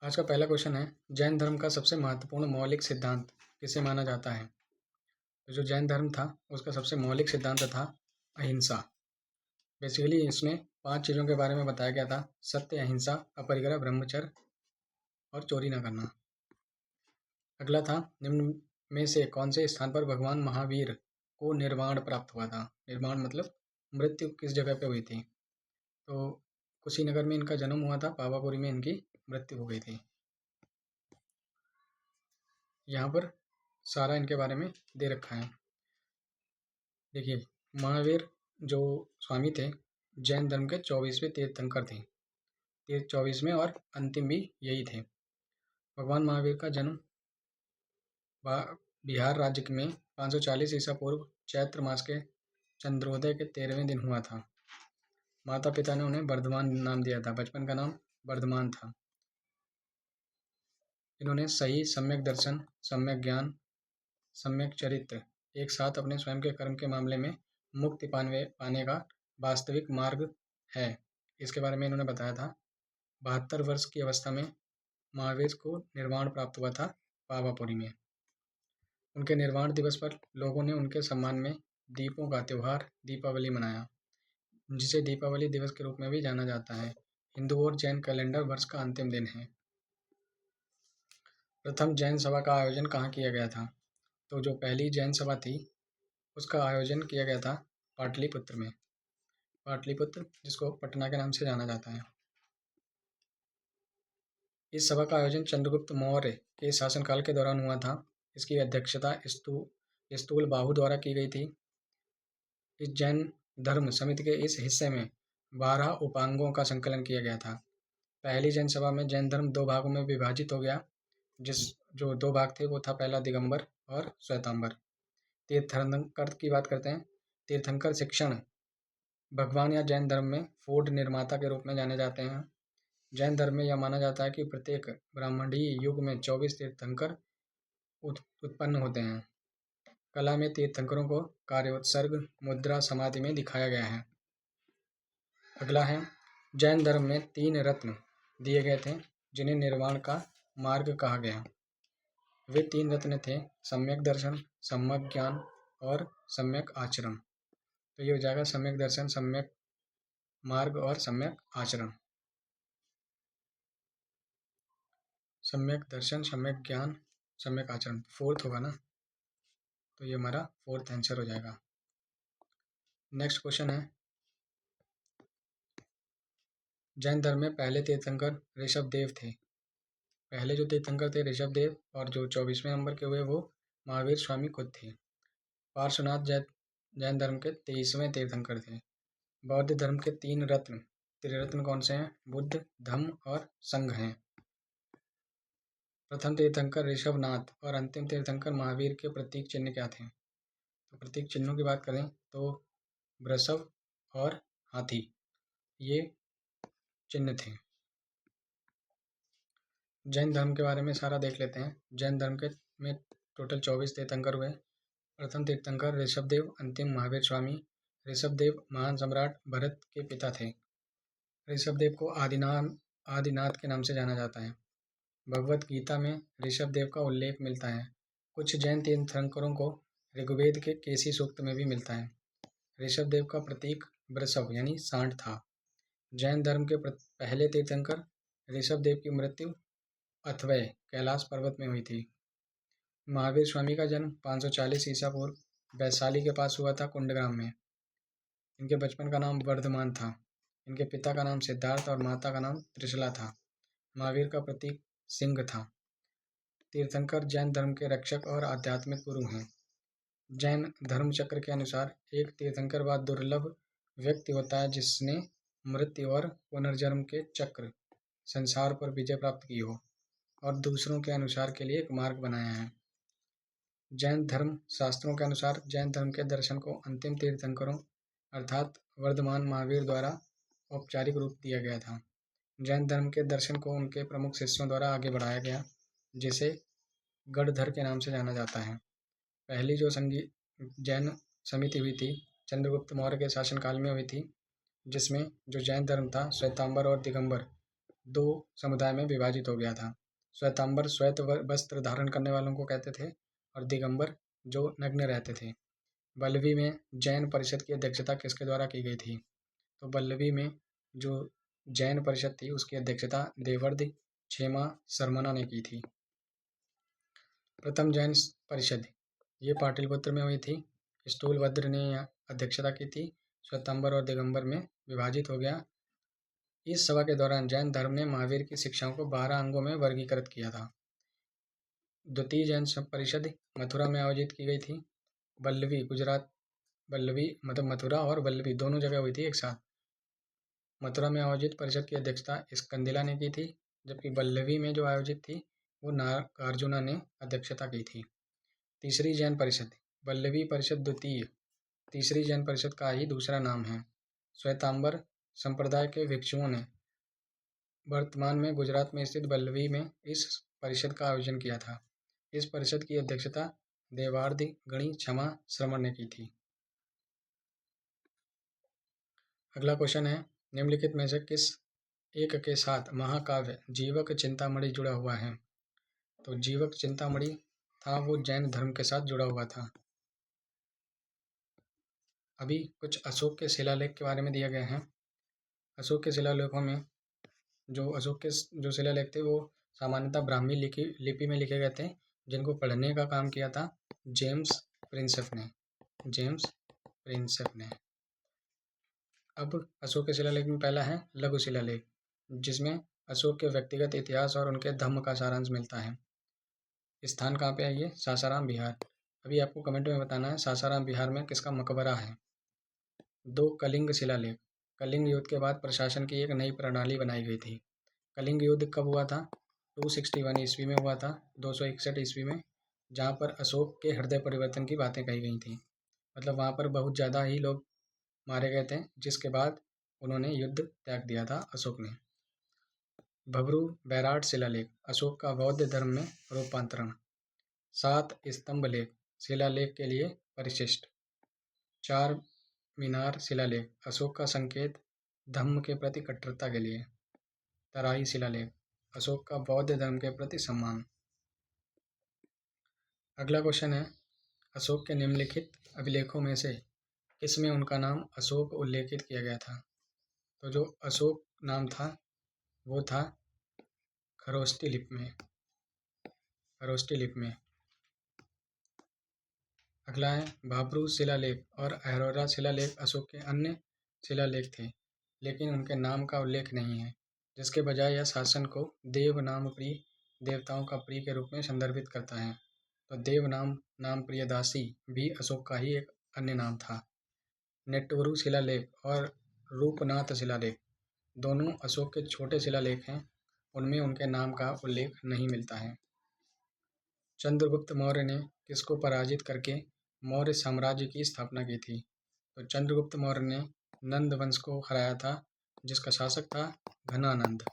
आज का पहला क्वेश्चन है, जैन धर्म का सबसे महत्वपूर्ण मौलिक सिद्धांत किसे माना जाता है? तो जो जैन धर्म था उसका सबसे मौलिक सिद्धांत था अहिंसा। बेसिकली इसमें 5 चीज़ों के बारे में बताया गया था: सत्य, अहिंसा, अपरिग्रह, ब्रह्मचर्य और चोरी न करना। अगला था, निम्न में से कौन से स्थान पर भगवान महावीर को निर्वाण प्राप्त हुआ था? निर्वाण मतलब मृत्यु किस जगह पे हुई थी? तो कुशीनगर में इनका जन्म हुआ था, पावापुरी में इनकी मृत्यु हो गई थी। यहाँ पर सारा इनके बारे में दे रखा है। देखिए, महावीर जो स्वामी थे, जैन धर्म के 24वें तीर्थंकर थे। 24वें और अंतिम भी यही थे। भगवान महावीर का जन्म बिहार राज्य में 540 ईसा पूर्व चैत्र मास के चंद्रोदय के 13वें दिन हुआ था। माता पिता ने उन्हें वर्धमान नाम दिया था। बचपन का नाम वर्धमान था। इन्होंने सही, सम्यक दर्शन, सम्यक ज्ञान, सम्यक चरित्र एक साथ अपने स्वयं के कर्म के मामले में मुक्ति पाने का वास्तविक मार्ग है, इसके बारे में इन्होंने बताया था। 72 वर्ष की अवस्था में महावीर को निर्वाण प्राप्त हुआ था पावापुरी में। उनके निर्वाण दिवस पर लोगों ने उनके सम्मान में दीपों का त्यौहार दीपावली मनाया, जिसे दीपावली दिवस के रूप में भी जाना जाता है। हिंदू और जैन कैलेंडर वर्ष का अंतिम दिन है। प्रथम जैन सभा का आयोजन कहाँ किया गया था? तो जो पहली जैन सभा थी उसका आयोजन किया गया था पाटलिपुत्र में। पाटलिपुत्र, जिसको पटना के नाम से जाना जाता है। इस सभा का आयोजन चंद्रगुप्त मौर्य के शासनकाल के दौरान हुआ था। इसकी अध्यक्षता स्तूल बाहु द्वारा की गई थी। इस जैन धर्म समिति के इस हिस्से में 12 उपांगों का संकलन किया गया था। पहली जैन सभा में जैन धर्म 2 भागों में विभाजित हो गया। जो 2 भाग थे वो था, पहला दिगंबर और श्वेतांबर। तीर्थंकर की बात करते हैं। तीर्थंकर शिक्षण भगवान या जैन धर्म में फोर्ड निर्माता के रूप में जाने जाते हैं। जैन धर्म में यह माना जाता है कि प्रत्येक ब्राह्मणीय युग में 24 तीर्थंकर उत्पन्न होते हैं। कला में तीर्थंकरों को कार्योत्सर्ग, मुद्रा, समाधि में दिखाया गया है। अगला है, जैन धर्म में 3 रत्न दिए गए थे जिन्हें निर्वाण का मार्ग कहा गया। वे 3 रत्न थे: सम्यक दर्शन, सम्यक ज्ञान और सम्यक आचरण। तो ये हो जाएगा सम्यक दर्शन, सम्यक मार्ग और सम्यक आचरण। सम्यक दर्शन, सम्यक ज्ञान, सम्यक आचरण 4th होगा ना, तो ये हमारा 4th आंसर हो जाएगा। नेक्स्ट क्वेश्चन है, जैन धर्म में पहले तीर्थंकर ऋषभ देव थे। पहले जो तीर्थंकर थे ऋषभ देव, और जो 24वें नंबर के हुए वो महावीर स्वामी खुद थे। पार्श्वनाथ जैन धर्म के 23वें तीर्थंकर थे। बौद्ध धर्म के 3 रत्न त्रिरत्न कौन से हैं? बुद्ध, धम्म और संघ हैं। प्रथम तीर्थंकर ऋषभनाथ और अंतिम तीर्थंकर महावीर के प्रतीक चिन्ह क्या थे? तो प्रतीक चिन्हों की बात करें तो वृषभ और हाथी ये चिन्ह थे। जैन धर्म के बारे में सारा देख लेते हैं। जैन धर्म के में टोटल 24 तीर्थंकर हुए। प्रथम तीर्थंकर ऋषभदेव, अंतिम महावीर स्वामी। ऋषभदेव महान सम्राट भरत के पिता थे। ऋषभदेव को आदिनाथ के नाम से जाना जाता है। भगवत गीता में ऋषभदेव का उल्लेख मिलता है। कुछ जैन तीर्थंकरों को ऋग्वेद के केसी सूक्त में भी मिलता है। ऋषभदेव का प्रतीक वृषभ यानी सांड था। जैन धर्म के पहले तीर्थंकर ऋषभदेव की मृत्यु अथवै कैलाश पर्वत में हुई थी। महावीर स्वामी का जन्म 540 ईसा पूर्व वैशाली के पास हुआ था, कुंडग्राम में। इनके बचपन का नाम वर्धमान था। इनके पिता का नाम सिद्धार्थ और माता का नाम त्रिशला था। महावीर का प्रतीक सिंह था। तीर्थंकर जैन धर्म के रक्षक और आध्यात्मिक गुरु हैं। जैन धर्म चक्र के अनुसार एक तीर्थंकर वह दुर्लभ व्यक्ति होता है जिसने मृत्यु और पुनर्जन्म के चक्र संसार पर विजय प्राप्त की हो और दूसरों के अनुसार के लिए एक मार्ग बनाया है। जैन धर्म शास्त्रों के अनुसार जैन धर्म के दर्शन को अंतिम तीर्थंकरों अर्थात वर्धमान महावीर द्वारा औपचारिक रूप दिया गया था। जैन धर्म के दर्शन को उनके प्रमुख शिष्यों द्वारा आगे बढ़ाया गया, जिसे गणधर के नाम से जाना जाता है। पहली जो जैन समिति हुई थी चंद्रगुप्त मौर्य के शासनकाल में हुई थी, जिसमें जो जैन धर्म था श्वेतांबर और दिगंबर दो समुदाय में विभाजित हो गया था। श्वेतांबर श्वेत वस्त्र धारण करने वालों को कहते थे और दिगंबर जो नग्न रहते थे। बल्लवी में जैन परिषद की अध्यक्षता किसके द्वारा की गई थी? तो बल्लवी में जो जैन परिषद थी उसकी अध्यक्षता देवर्द क्षेमा सरमना ने की थी। प्रथम जैन परिषद ये पाटलिपुत्र में हुई थी। स्थूलभद्र ने अध्यक्षता की थी। श्वेतांबर और दिगंबर में विभाजित हो गया। इस सभा के दौरान जैन धर्म ने महावीर की शिक्षाओं को 12 अंगों में वर्गीकृत किया था। द्वितीय जैन परिषद मथुरा में आयोजित की गई थी। बल्लवी गुजरात, बल्लवी मतलब मथुरा और बल्लवी दोनों जगह हुई थी एक साथ। मथुरा में आयोजित परिषद की अध्यक्षता स्कंदिला ने की थी, जबकि बल्लवी में जो आयोजित थी वो नागार्जुना ने अध्यक्षता की थी। तीसरी जैन परिषद बल्लवी परिषद द्वितीय तीसरी जैन परिषद का ही दूसरा नाम है। श्वेतांबर संप्रदाय के भिक्षुओं ने वर्तमान में गुजरात में स्थित बल्लवी में इस परिषद का आयोजन किया था। इस परिषद की अध्यक्षता देवार्द गणी क्षमा श्रमण ने की थी। अगला क्वेश्चन है, निम्नलिखित में से किस एक के साथ महाकाव्य जीवक चिंतामणि जुड़ा हुआ है? तो जीवक चिंतामणि था वो जैन धर्म के साथ जुड़ा हुआ था। अभी कुछ अशोक के शिलालेख के बारे में दिया गया है। अशोक के शिलालेखों में जो अशोक के जो शिलालेख थे वो सामान्यतः ब्राह्मी लिपि में लिखे गए थे, जिनको पढ़ने का काम किया था जेम्स प्रिंसेप ने। अब अशोक के शिलालेख में पहला है लघु शिलालेख, जिसमें अशोक के व्यक्तिगत इतिहास और उनके धम्म का सारांश मिलता है। स्थान कहाँ पे है ये? सासाराम बिहार। अभी आपको कमेंट में बताना है सासाराम बिहार में किसका मकबरा है। दो कलिंग शिलालेख, कलिंग युद्ध के बाद प्रशासन की एक नई प्रणाली बनाई गई थी। कलिंग युद्ध कब हुआ था? 261 ईस्वी में हुआ था, 261 ईस्वी में, जहाँ पर अशोक के हृदय परिवर्तन की बातें कही गई थी। मतलब वहाँ पर बहुत ज़्यादा ही लोग मारे गए थे, जिसके बाद उन्होंने युद्ध त्याग दिया था अशोक ने। भबरू बैराट शिलालेख, अशोक का बौद्ध धर्म में रूपांतरण। 7 स्तंभ लेख, शिलालेख के लिए परिशिष्ट। 4 मीनार शिलालेख, अशोक का संकेत धम्म के प्रति कट्टरता के लिए। तराई शिलालेख, अशोक का बौद्ध धर्म के प्रति सम्मान। अगला क्वेश्चन है, अशोक के निम्नलिखित अभिलेखों में से किसमें उनका नाम अशोक उल्लेखित किया गया था? तो जो अशोक नाम था वो था खरोष्टी लिपि में। अगला है, भाब्रू शिलालेख और अहरोरा शिलालेख अशोक के अन्य शिलालेख थे, लेकिन उनके नाम का उल्लेख नहीं है, जिसके बजाय यह शासन को देव नाम प्रिय देवताओं का प्रिय के रूप में संदर्भित करता है। तो देव नाम प्रिय दासी भी अशोक का ही एक अन्य नाम था। नेटवरु शिलालेख और रूपनाथ शिलालेख दोनों अशोक के छोटे शिलालेख हैं, उनमें उनके नाम का उल्लेख नहीं मिलता है। चंद्रगुप्त मौर्य ने किसको पराजित करके मौर्य साम्राज्य की स्थापना की थी? तो चंद्रगुप्त मौर्य ने नंद वंश को हराया था, जिसका शासक था घनानंद।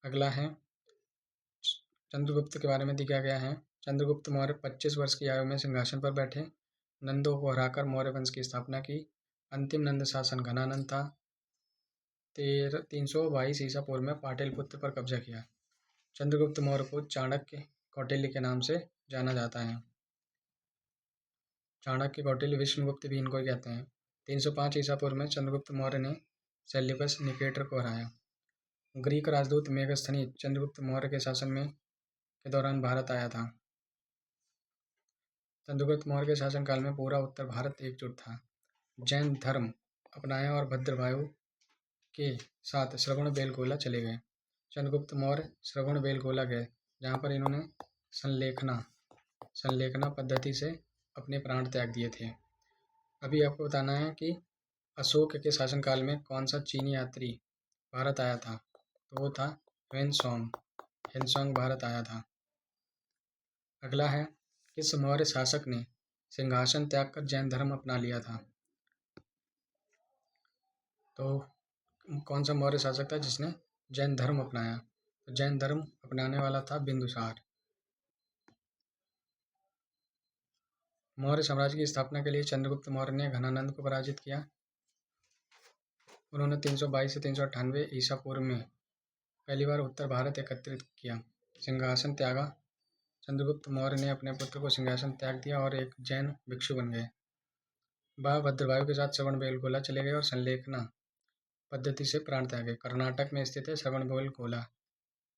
अगला है, चंद्रगुप्त के बारे में दिया गया है। चंद्रगुप्त मौर्य 25 वर्ष की आयु में सिंहासन पर बैठे, नंदों को हराकर मौर्य वंश की स्थापना की। अंतिम नंद शासन घनानंद था। 322 ईसा पूर्व में पाटलिपुत्र पर कब्जा किया। चंद्रगुप्त मौर्य को चाणक्य कौटिल्य के नाम से जाना जाता है। चाणक्य कौटिल्य विष्णुगुप्त भी इनको कहते हैं। 305 ईसा पूर्व में चंद्रगुप्त मौर्य ने सेल्यूकस निकेटर को हराया। ग्रीक राजदूत मेगस्थनीज चंद्रगुप्त मौर्य के शासन में के दौरान भारत आया था। चंद्रगुप्त मौर्य के शासनकाल में पूरा उत्तर भारत एकजुट था। जैन धर्म अपनाया और भद्रवायु के साथ श्रवण बेलगोला चले गए। चंद्रगुप्त मौर्य श्रवण बेलगोला गए, जहाँ पर इन्होंने संलेखना पद्धति से अपने प्राण त्याग दिए थे। अभी आपको बताना है कि अशोक के शासनकाल में कौन सा चीनी यात्री भारत आया था? तो वो था ह्वेनसांग भारत आया था। अगला है, किस मौर्य शासक ने सिंहासन त्याग कर जैन धर्म अपना लिया था? तो कौन सा मौर्य शासक था जिसने जैन धर्म अपनाया? तो जैन धर्म अपनाने वाला था बिंदुसार। मौर्य साम्राज्य की स्थापना के लिए चंद्रगुप्त मौर्य ने घनानंद को पराजित किया। उन्होंने 322 से 398 ईसा पूर्व में पहली बार उत्तर भारत एकत्रित किया। सिंहासन त्यागा। चंद्रगुप्त मौर्य ने अपने पुत्र को सिंहासन त्याग दिया और एक जैन भिक्षु बन गए। वह भद्रवायु के साथ श्रवणबेलगोला चले गए और संलेखना पद्धति से प्राण त्यागे। कर्नाटक में स्थित है श्रवणबेलगोला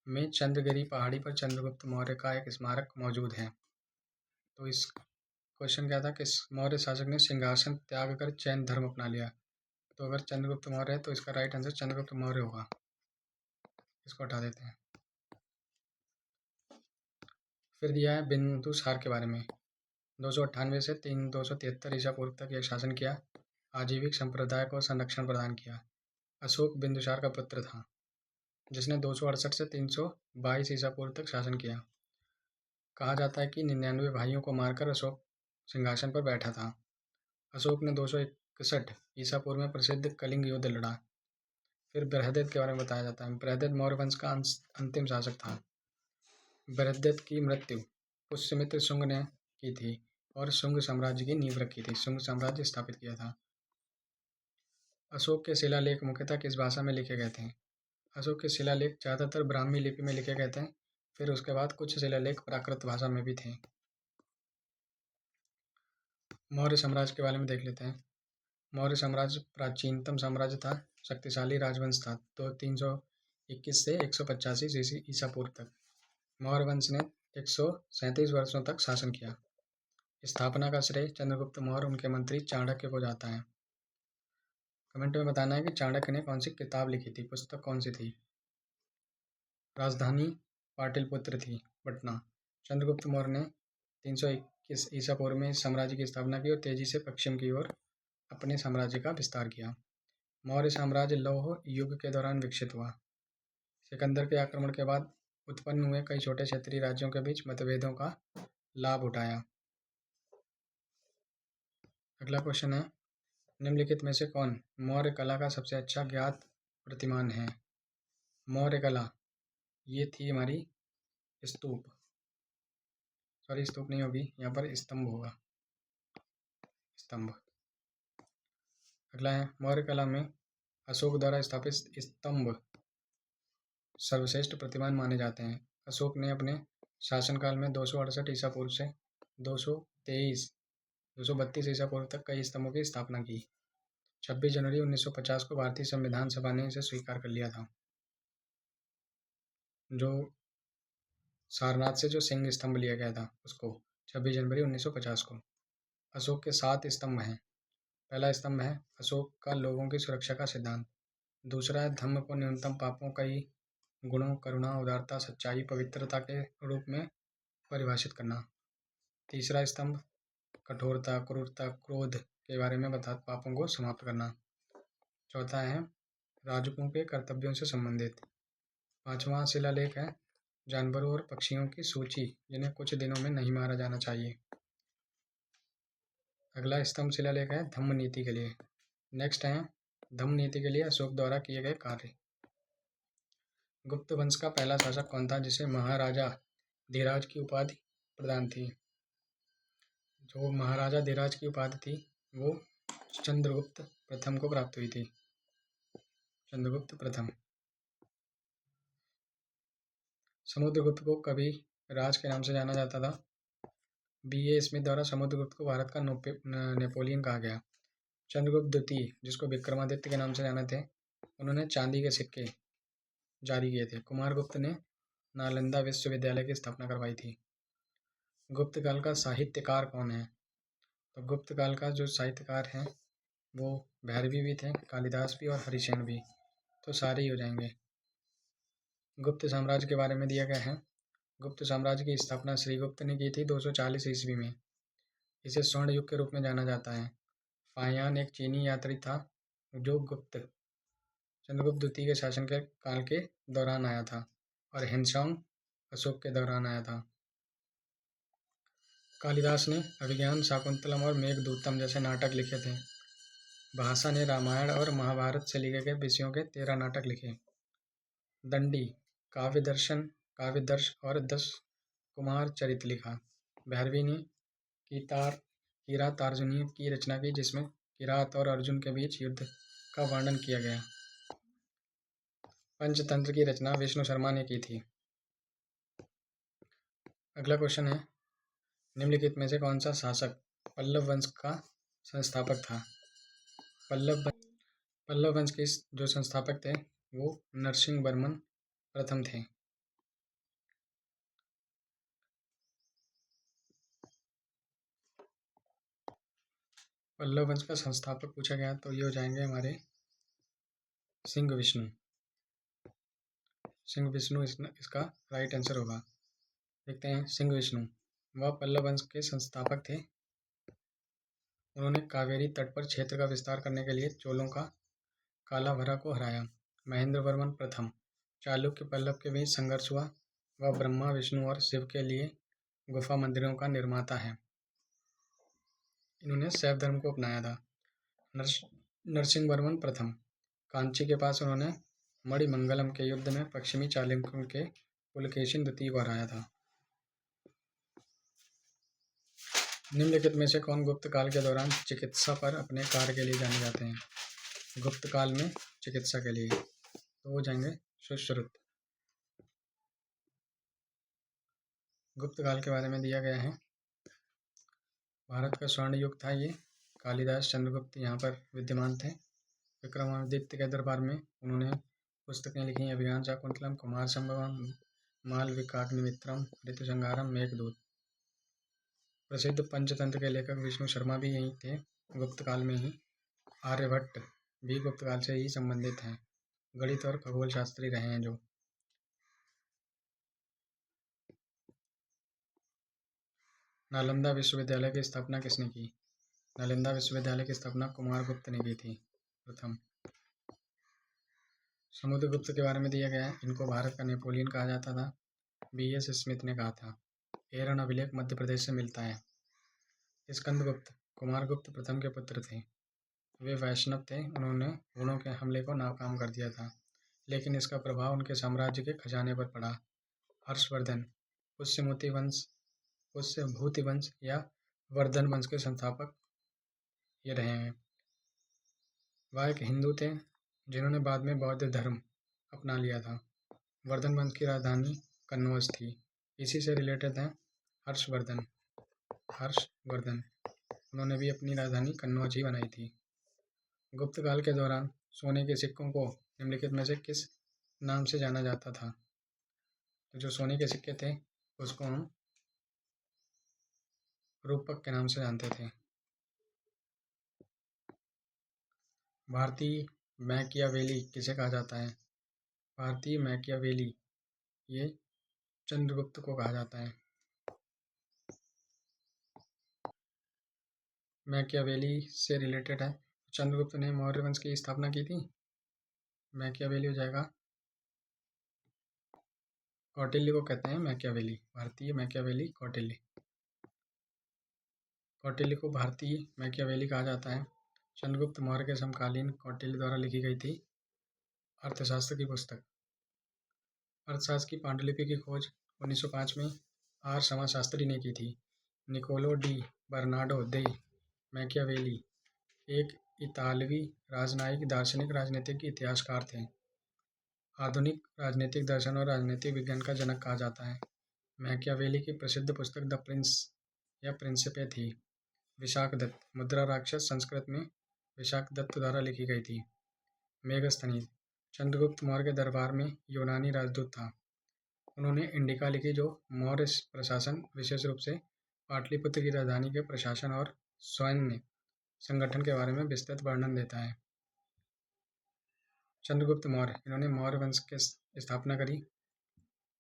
में चंद्रगिरी पहाड़ी पर चंद्रगुप्त मौर्य का एक स्मारक मौजूद है। तो इस क्वेश्चन क्या था कि मौर्य शासक ने सिंहासन त्याग कर जैन धर्म अपना लिया। तो अगर चंद्रगुप्त मौर्य है तो इसका राइट आंसर चंद्रगुप्त मौर्य होगा। इसको हटा देते हैं। फिर दिया है बिंदुसार के बारे में। 298 से 273 ईसा पूर्व तक यह शासन किया। आजीविक संप्रदाय को संरक्षण प्रदान किया। अशोक बिंदुसार का पुत्र था जिसने 268 से 322 ईसा पूर्व तक शासन किया। कहा जाता है कि 99 भाइयों को मारकर अशोक सिंहासन पर बैठा था। अशोक ने 261 ईसा पूर्व में प्रसिद्ध कलिंग युद्ध लड़ा। फिर बृहद्रथ के बारे में बताया जाता है। बृहद्रथ मौर्य वंश का अंतिम शासक था। बृहद्रथ की मृत्यु पुष्यमित्र शुंग ने की थी और शुंग साम्राज्य की नींव रखी थी। शुंग साम्राज्य स्थापित किया था। अशोक के शिलालेख मुख्यतः किस भाषा में लिखे गए थे? अशोक के शिलालेख ज़्यादातर ब्राह्मी लिपि में लिखे गए थे। फिर उसके बाद कुछ शिलालेख प्राकृत भाषा में भी थे। मौर्य साम्राज्य के बारे में देख लेते हैं। मौर्य साम्राज्य प्राचीनतम साम्राज्य था। शक्तिशाली राजवंश था। तो 321 से 185 ईसा पूर्व तक मौर्य वंश ने 137 वर्षों तक शासन किया। स्थापना का श्रेय चंद्रगुप्त मौर्य उनके मंत्री चाणक्य को जाता है। कमेंट में बताना है कि चाणक्य ने कौन सी किताब लिखी थी, पुस्तक कौन सी थी। राजधानी पाटलिपुत्र थी, पटना। चंद्रगुप्त मौर्य ने 321 ईसा पूर्व में इस साम्राज्य की स्थापना की और तेजी से पश्चिम की ओर अपने साम्राज्य का विस्तार किया। मौर्य साम्राज्य लौह युग के दौरान विकसित हुआ। सिकंदर के आक्रमण के बाद उत्पन्न हुए कई छोटे क्षेत्रीय राज्यों के बीच मतभेदों का लाभ उठाया। अगला क्वेश्चन है, निम्नलिखित में से कौन मौर्य कला का सबसे अच्छा ज्ञात प्रतिमान है? मौर्य कला ये थी हमारी स्तूप, सॉरी स्तूप नहीं होगी, यहाँ पर स्तंभ होगा, स्तंभ। अगला है, मौर्य कला में अशोक द्वारा स्थापित स्तंभ सर्वश्रेष्ठ प्रतिमान माने जाते हैं। अशोक ने अपने शासनकाल में 268 ईसा पूर्व से 232 ईसा पूर्व तक कई स्तंभों की स्थापना की। 26 जनवरी 1950 को भारतीय संविधान सभा ने इसे स्वीकार कर लिया था। जो सारनाथ से जो सिंह स्तंभ लिया गया था उसको 26 जनवरी 1950 को। अशोक के 7 स्तंभ हैं। पहला स्तंभ है अशोक का लोगों की सुरक्षा का सिद्धांत। दूसरा है धम्म को न्यूनतम पापों, कई गुणों, करुणा, उदारता, सच्चाई, पवित्रता के रूप में परिभाषित करना। तीसरा स्तंभ कठोरता, क्रूरता, क्रोध के बारे में बता पापों को समाप्त करना। चौथा है राजकों के कर्तव्यों से संबंधित। पांचवा शिलालेख है जानवरों और पक्षियों की सूची जिन्हें कुछ दिनों में नहीं मारा जाना चाहिए। अगला स्तंभ शिलालेख है धम्म नीति के लिए। नेक्स्ट है धम्म नीति के लिए अशोक द्वारा किए गए कार्य। गुप्त वंश का पहला शासक कौन था जिसे महाराजा धीराज की उपाधि प्रदान थी? जो महाराजा धीराज की उपाधि थी वो चंद्रगुप्त प्रथम को प्राप्त हुई थी। चंद्रगुप्त प्रथम। समुद्रगुप्त को कभी राज के नाम से जाना जाता था। B.A. स्मिथ द्वारा समुद्रगुप्त को भारत का नेपोलियन कहा गया। चंद्रगुप्त द्वितीय जिसको विक्रमादित्य के नाम से जाना थे, उन्होंने चांदी के सिक्के जारी किए थे। कुमारगुप्त ने नालंदा विश्वविद्यालय की स्थापना करवाई थी। गुप्त काल का साहित्यकार कौन है? तो गुप्त काल का जो साहित्यकार हैं वो भैरवी भी थे, कालिदास भी और हरिसेन भी, तो सारे ही हो जाएंगे। गुप्त साम्राज्य के बारे में दिया गया है। गुप्त साम्राज्य की स्थापना श्रीगुप्त ने की थी 240 ईस्वी में। इसे स्वर्ण युग के रूप में जाना जाता है। फाहियान एक चीनी यात्री था जो चंद्रगुप्त द्वितीय के शासन के काल के दौरान आया था और हिनसोंग अशोक के दौरान आया था। कालिदास ने अभिज्ञान, शाकुंतलम और मेघदूतम जैसे नाटक लिखे थे। भाषा ने रामायण और महाभारत से लिखे गए विषयों के 13 नाटक लिखे। दंडी काव्यदर्श और 10 कुमार चरित लिखा। भैरवी ने किरातार्जुनीय की रचना की जिसमें किरात और अर्जुन के बीच युद्ध का वर्णन किया गया। पंचतंत्र की रचना विष्णु शर्मा ने की थी। अगला क्वेश्चन है, निम्नलिखित में से कौन सा शासक पल्लव वंश का संस्थापक था? पल्लव वंश के जो संस्थापक थे वो नरसिंह वर्मन प्रथम थे। पल्लव वंश का संस्थापक पूछा गया तो ये हो जाएंगे हमारे सिंह विष्णु। सिंह विष्णु इसका राइट आंसर होगा। देखते हैं सिंह विष्णु, वह पल्लव वंश के संस्थापक थे। उन्होंने कावेरी तट पर क्षेत्र का विस्तार करने के लिए चोलों का कालाभरा को हराया। महेंद्र वर्मन प्रथम, चालुक्य पल्लव के बीच संघर्ष हुआ। वह ब्रह्मा विष्णु और शिव के लिए गुफा मंदिरों का निर्माता है। इन्होंने शैव धर्म को अपनाया था। नरसिंह वर्मन प्रथम, कांची के पास उन्होंने मणिमंगलम के युद्ध में पश्चिमी चालुक्यों के पुलकेशिन द्वितीय को हराया था। निम्नलिखित में से कौन गुप्त काल के दौरान चिकित्सा पर अपने कार्य के लिए जाने जाते हैं? गुप्त काल में चिकित्सा के लिए तो हो जाएंगे सुश्रुत। गुप्त काल के बारे में दिया गया है, भारत का स्वर्ण युग था ये। कालिदास चंद्रगुप्त यहाँ पर विद्यमान थे। विक्रमादित्य के दरबार में उन्होंने पुस्तकें लिखी, अभियान शाकुंतलम, कुमार संभवम, मालविकाग्निमित्रम, ऋतुसंहारम, मेघदूत। प्रसिद्ध पंचतंत्र के लेखक विष्णु शर्मा भी यही थे गुप्त काल में ही। आर्यभट्ट भी गुप्त काल से ही संबंधित हैं, गणित और खगोल शास्त्री रहे हैं जो। नालंदा विश्वविद्यालय की स्थापना किसने की? नालंदा विश्वविद्यालय की स्थापना कुमारगुप्त ने की थी प्रथम। समुद्रगुप्त के बारे में दिया गया है, इनको भारत का नेपोलियन कहा जाता था। B.S. स्मिथ ने कहा था। एरन अभिलेख मध्य प्रदेश से मिलता है। स्कंदगुप्त कुमारगुप्त प्रथम के पुत्र थे। वे वैष्णव थे, उन्होंने हुणों के हमले को नाकाम कर दिया था, लेकिन इसका प्रभाव उनके साम्राज्य के खजाने पर पड़ा। हर्षवर्धन पुष्यभूति वंश या वर्धन वंश के संस्थापक ये रहे हैं। वह एक हिंदू थे जिन्होंने बाद में बौद्ध धर्म अपना लिया था। वर्धन वंश की राजधानी कन्नौज थी। इसी से रिलेटेड हैं हर्षवर्धन। उन्होंने भी अपनी राजधानी कन्नौज ही बनाई थी। गुप्त काल के दौरान सोने के सिक्कों को निम्नलिखित में से किस नाम से जाना जाता था? तो जो सोने के सिक्के थे उसको हम रूपक के नाम से जानते थे। भारतीय मैकियावेली किसे कहा जाता है? भारतीय मैकियावेली ये चंद्रगुप्त को कहा जाता है। मैकियावेली से रिलेटेड है, चंद्रगुप्त ने मौर्य वंश की स्थापना की थी। मैकियावेली हो जाएगा, कौटिल्य को कहते हैं मैकियावेली। भारतीय मैकियावेली कौटिल्य को भारतीय मैकियावेली कहा जाता है। चंद्रगुप्त मौर्य के समकालीन कौटिल्य द्वारा लिखी गई थी अर्थशास्त्र की पुस्तक। अर्थशास्त्र की पांडुलिपि की खोज 1905 में आर समाशास्त्री ने की थी। निकोलो डी बर्नार्डो दे मैकियावेली एक इतालवी राजनयिक, दार्शनिक, राजनीतिक इतिहासकार थे। आधुनिक राजनीतिक दर्शन और राजनीतिक विज्ञान का जनक कहा जाता है। मैकियावेली की प्रसिद्ध पुस्तक द प्रिंस या प्रिंसिपे थी। विशाखदत्त मुद्रा राक्षस संस्कृत में विशाखदत्त द्वारा लिखी गई थी। मेगस्थनीज चंद्रगुप्त मौर्य के दरबार में यूनानी राजदूत था। उन्होंने इंडिका लिखी जो मौर्य प्रशासन, विशेष रूप से पाटलिपुत्र की राजधानी के प्रशासन और सैन्य संगठन के बारे में विस्तृत वर्णन देता है। चंद्रगुप्त मौर्य इन्होंने मौर्य वंश की स्थापना करी।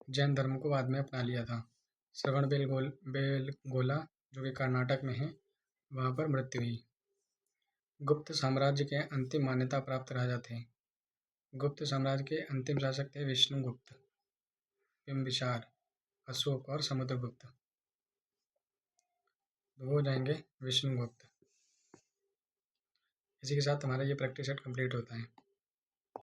जैन धर्म को बाद में अपना लिया था। श्रवण बेलगोला जो कि कर्नाटक में है, वहाँ पर मृत्यु हुई। गुप्त साम्राज्य के अंतिम मान्यता प्राप्त राजा थे। गुप्त साम्राज्य के अंतिम शासक थे विष्णुगुप्त, बिंबिसार, अशोक और समुद्रगुप्त। तो वो हो जाएंगे विष्णुगुप्त। इसी के साथ हमारा ये प्रैक्टिस सेट कंप्लीट होता है।